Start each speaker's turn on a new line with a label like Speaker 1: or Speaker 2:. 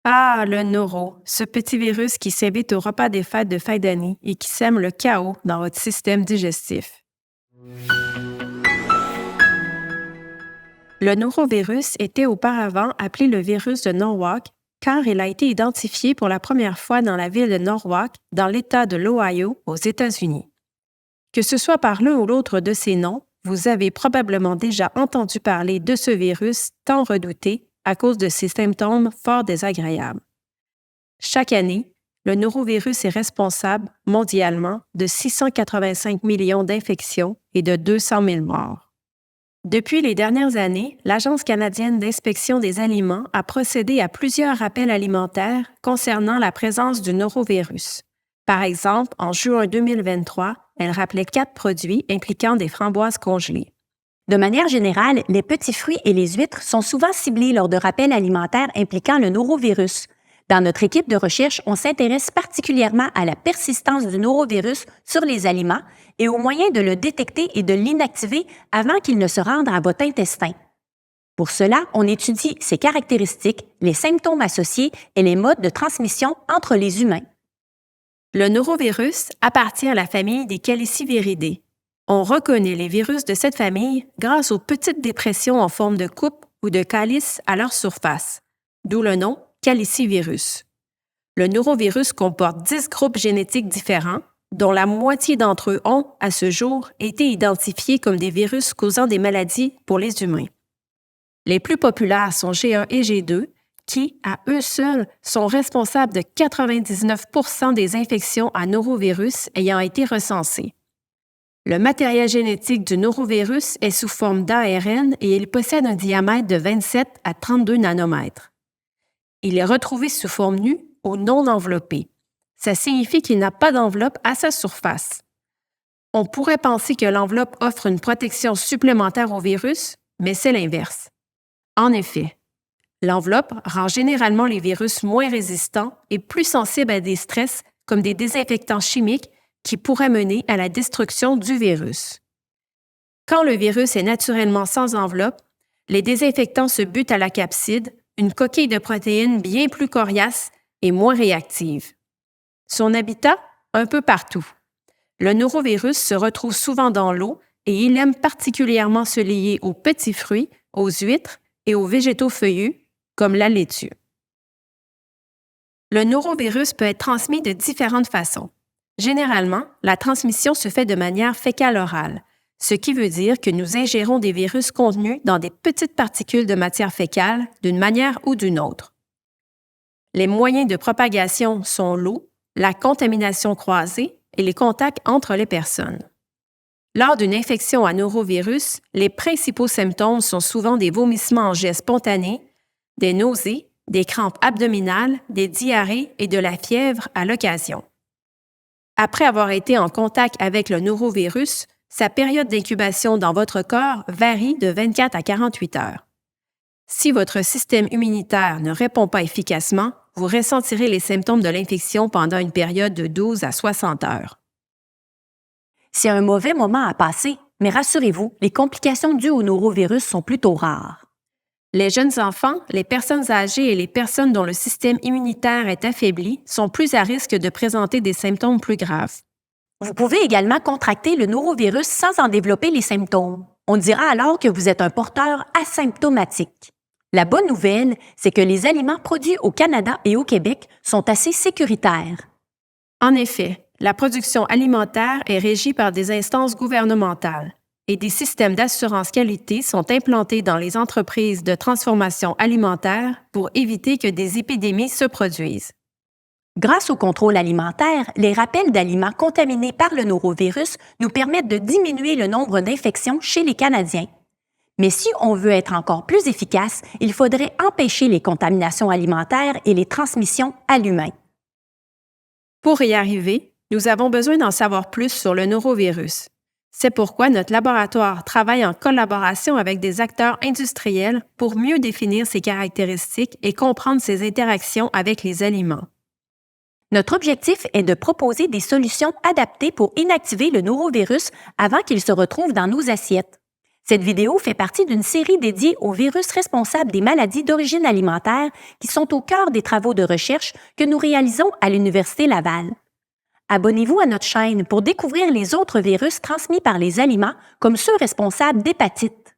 Speaker 1: Ah, le noro, ce petit virus qui s'invite au repas des fêtes de fin d'année et qui sème le chaos dans votre système digestif. Le norovirus était auparavant appelé le virus de Norwalk car il a été identifié pour la première fois dans la ville de Norwalk, dans l'État de l'Ohio, aux États-Unis. Que ce soit par l'un ou l'autre de ces noms, vous avez probablement déjà entendu parler de ce virus tant redouté à cause de ses symptômes fort désagréables. Chaque année, le norovirus est responsable, mondialement, de 685 millions d'infections et de 200 000 morts. Depuis les dernières années, l'Agence canadienne d'inspection des aliments a procédé à plusieurs rappels alimentaires concernant la présence du norovirus. Par exemple, en juin 2023, elle rappelait 4 produits impliquant des framboises congelées.
Speaker 2: De manière générale, les petits fruits et les huîtres sont souvent ciblés lors de rappels alimentaires impliquant le norovirus. Dans notre équipe de recherche, on s'intéresse particulièrement à la persistance du norovirus sur les aliments et aux moyens de le détecter et de l'inactiver avant qu'il ne se rende à votre intestin. Pour cela, on étudie ses caractéristiques, les symptômes associés et les modes de transmission entre les humains.
Speaker 1: Le norovirus appartient à la famille des Caliciviridae. On reconnaît les virus de cette famille grâce aux petites dépressions en forme de coupe ou de calice à leur surface, d'où le nom calicivirus. Le norovirus comporte 10 groupes génétiques différents, dont la moitié d'entre eux ont, à ce jour, été identifiés comme des virus causant des maladies pour les humains. Les plus populaires sont G1 et G2, qui, à eux seuls, sont responsables de 99 % des infections à norovirus ayant été recensées. Le matériel génétique du norovirus est sous forme d'ARN et il possède un diamètre de 27 à 32 nanomètres. Il est retrouvé sous forme nue ou non enveloppé. Ça signifie qu'il n'a pas d'enveloppe à sa surface. On pourrait penser que l'enveloppe offre une protection supplémentaire au virus, mais c'est l'inverse. En effet, l'enveloppe rend généralement les virus moins résistants et plus sensibles à des stress comme des désinfectants chimiques qui pourraient mener à la destruction du virus. Quand le virus est naturellement sans enveloppe, les désinfectants se butent à la capside, une coquille de protéines bien plus coriace et moins réactive. Son habitat, un peu partout. Le norovirus se retrouve souvent dans l'eau et il aime particulièrement se lier aux petits fruits, aux huîtres et aux végétaux feuillus, comme la laitue. Le norovirus peut être transmis de différentes façons. Généralement, la transmission se fait de manière fécale-orale, ce qui veut dire que nous ingérons des virus contenus dans des petites particules de matière fécale d'une manière ou d'une autre. Les moyens de propagation sont l'eau, la contamination croisée et les contacts entre les personnes. Lors d'une infection à norovirus, les principaux symptômes sont souvent des vomissements en jet spontanés, des nausées, des crampes abdominales, des diarrhées et de la fièvre à l'occasion. Après avoir été en contact avec le norovirus, sa période d'incubation dans votre corps varie de 24 à 48 heures. Si votre système immunitaire ne répond pas efficacement, vous ressentirez les symptômes de l'infection pendant une période de 12 à 60 heures.
Speaker 2: C'est un mauvais moment à passer, mais rassurez-vous, les complications dues au norovirus sont plutôt rares.
Speaker 1: Les jeunes enfants, les personnes âgées et les personnes dont le système immunitaire est affaibli sont plus à risque de présenter des symptômes plus graves.
Speaker 2: Vous pouvez également contracter le norovirus sans en développer les symptômes. On dira alors que vous êtes un porteur asymptomatique. La bonne nouvelle, c'est que les aliments produits au Canada et au Québec sont assez sécuritaires.
Speaker 1: En effet, la production alimentaire est régie par des instances gouvernementales et des systèmes d'assurance qualité sont implantés dans les entreprises de transformation alimentaire pour éviter que des épidémies se produisent.
Speaker 2: Grâce au contrôle alimentaire, les rappels d'aliments contaminés par le norovirus nous permettent de diminuer le nombre d'infections chez les Canadiens. Mais si on veut être encore plus efficace, il faudrait empêcher les contaminations alimentaires et les transmissions à l'humain.
Speaker 1: Pour y arriver, nous avons besoin d'en savoir plus sur le norovirus. C'est pourquoi notre laboratoire travaille en collaboration avec des acteurs industriels pour mieux définir ses caractéristiques et comprendre ses interactions avec les aliments.
Speaker 2: Notre objectif est de proposer des solutions adaptées pour inactiver le norovirus avant qu'il se retrouve dans nos assiettes. Cette vidéo fait partie d'une série dédiée aux virus responsables des maladies d'origine alimentaire qui sont au cœur des travaux de recherche que nous réalisons à l'Université Laval. Abonnez-vous à notre chaîne pour découvrir les autres virus transmis par les aliments, comme ceux responsables d'hépatite.